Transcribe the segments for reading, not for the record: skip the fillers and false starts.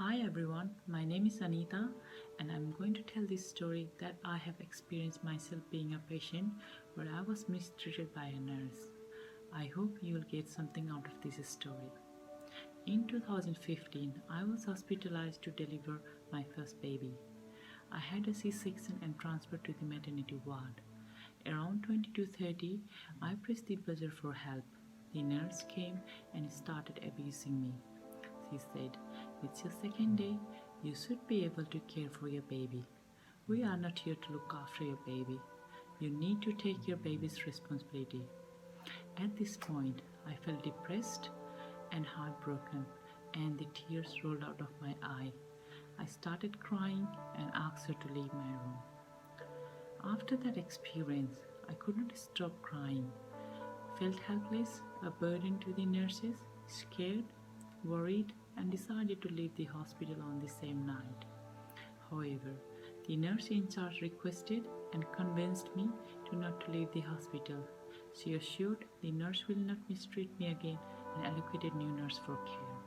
Hi everyone, my name is Anita and I'm going to tell this story that I have experienced myself being a patient where I was mistreated by a nurse. I hope you will get something out of this story. In 2015, I was hospitalized to deliver my first baby. I had a C-section and transferred to the maternity ward. Around 22:30, I pressed the buzzer for help. The nurse came and started abusing me. She said, "It's your second day. You should be able to care for your baby. We are not here to look after your baby. You need to take your baby's responsibility." At this point, I felt depressed and heartbroken, and the tears rolled out of my eye. I started crying and asked her to leave my room. After that experience, I could not stop crying. Felt helpless, a burden to the nurses, scared, worried, and decided to leave the hospital on the same night. However, the nurse in charge requested and convinced me to not to leave the hospital. She assured the nurse will not mistreat me again and allocated new nurse for care.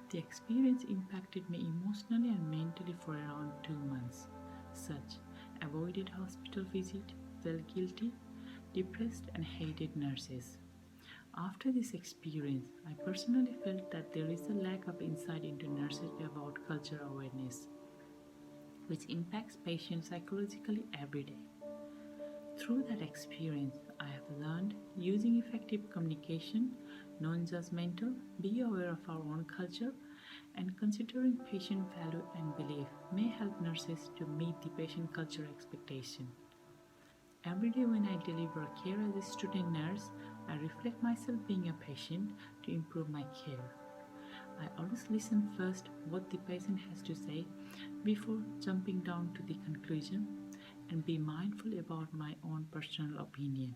The experience impacted me emotionally and mentally for around 2 months. Such avoided hospital visit, felt guilty, depressed, and hated nurses. After this experience, I personally felt that there is a lack of insight into nurses about culture awareness, which impacts patients psychologically every day. Through that experience, I have learned using effective communication, non-judgmental, be aware of our own culture, and considering patient value and belief may help nurses to meet the patient culture expectation. Every day when I deliver care as a student nurse, I reflect myself being a patient to improve my care. I always listen first what the patient has to say before jumping down to the conclusion and be mindful about my own personal opinion.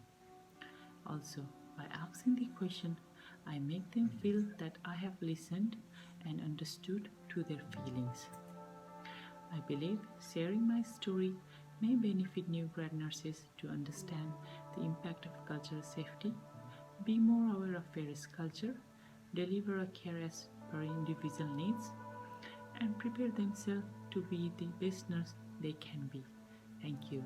Also, by asking the question, I make them feel that I have listened and understood to their feelings. I believe sharing my story may benefit new grad nurses to understand the impact of cultural safety, be more aware of various culture, deliver a care as per individual needs, and prepare themselves to be the best nurse they can be. Thank you.